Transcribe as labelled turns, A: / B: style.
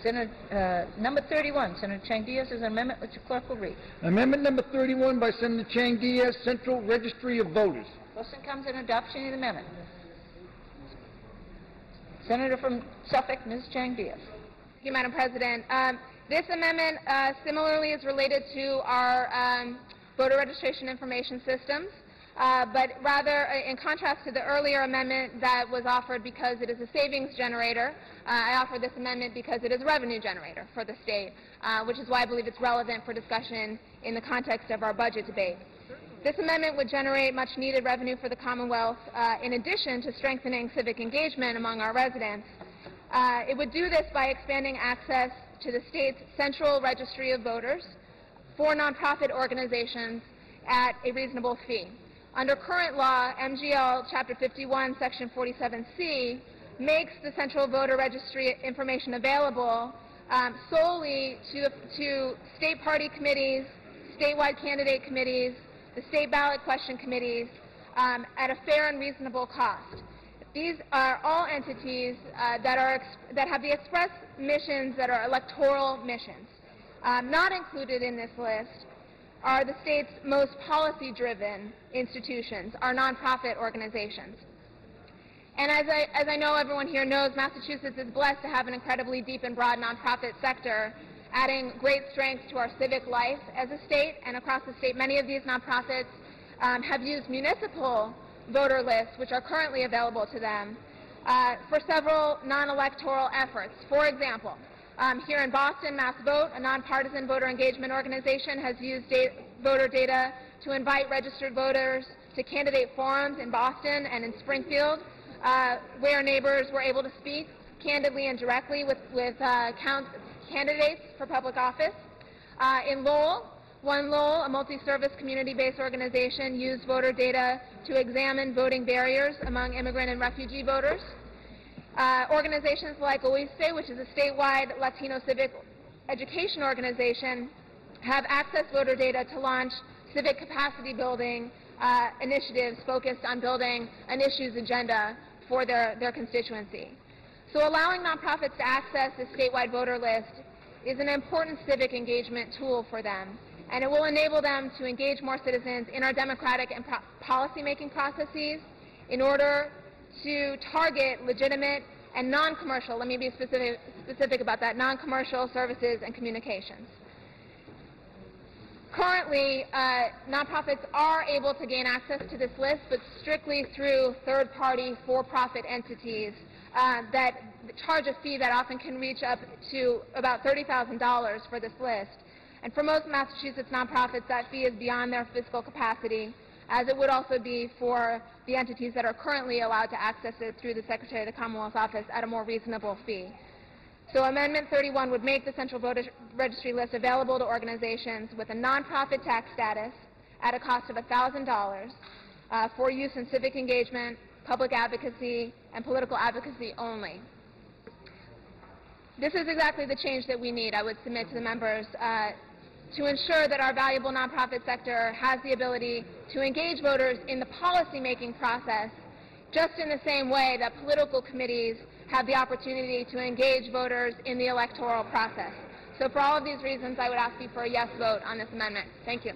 A: Number 31, Senator Chang Diaz, is an amendment which the clerk will read.
B: Amendment number 31 by Senator Chang Diaz, Central Registry of Voters.
A: Question comes in adoption of the amendment. Senator from Suffolk, Ms. Chang Diaz.
C: Thank you, Madam President. This amendment similarly is related to our voter registration information systems, but rather in contrast to the earlier amendment that was offered because it is a savings generator, I offer this amendment because it is a revenue generator for the state, which is why I believe it's relevant for discussion in the context of our budget debate. This amendment would generate much needed revenue for the Commonwealth in addition to strengthening civic engagement among our residents. It would do this by expanding access to the state's Central Registry of Voters for nonprofit organizations at a reasonable fee. Under current law, MGL Chapter 51, Section 47C makes the Central Voter Registry information available solely to state party committees, statewide candidate committees, the state ballot question committees at a fair and reasonable cost. These are all entities that have the express missions that are electoral missions. Not included in this list are the state's most policy-driven institutions, our nonprofit organizations. And as I know everyone here knows, Massachusetts is blessed to have an incredibly deep and broad nonprofit sector, adding great strength to our civic life as a state. And across the state, many of these nonprofits have used municipal voter lists, which are currently available to them, for several non-electoral efforts. For example, here in Boston, Mass Vote, a nonpartisan voter engagement organization, has used voter data to invite registered voters to candidate forums in Boston and in Springfield, where neighbors were able to speak candidly and directly with candidates for public office. In Lowell, One Lowell, a multi-service community-based organization, used voter data to examine voting barriers among immigrant and refugee voters. Organizations like OISE, which is a statewide Latino civic education organization, have accessed voter data to launch civic capacity building initiatives focused on building an issues agenda for their constituency. So allowing nonprofits to access the statewide voter list is an important civic engagement tool for them, and it will enable them to engage more citizens in our democratic and policy-making processes in order to target legitimate and non-commercial, let me be specific about that, non-commercial services and communications. Currently, nonprofits are able to gain access to this list, but strictly through third-party, for-profit entities that charge a fee that often can reach up to about $30,000 for this list. And for most Massachusetts nonprofits, that fee is beyond their fiscal capacity, as it would also be for the entities that are currently allowed to access it through the Secretary of the Commonwealth's office at a more reasonable fee. So Amendment 31 would make the Central Voter Registry list available to organizations with a nonprofit tax status at a cost of $1,000 for use in civic engagement, public advocacy, and political advocacy only. This is exactly the change that we need, I would submit to the members, to ensure that our valuable nonprofit sector has the ability to engage voters in the policy-making process just in the same way that political committees have the opportunity to engage voters in the electoral process. So for all of these reasons, I would ask you for a yes vote on this amendment. Thank you.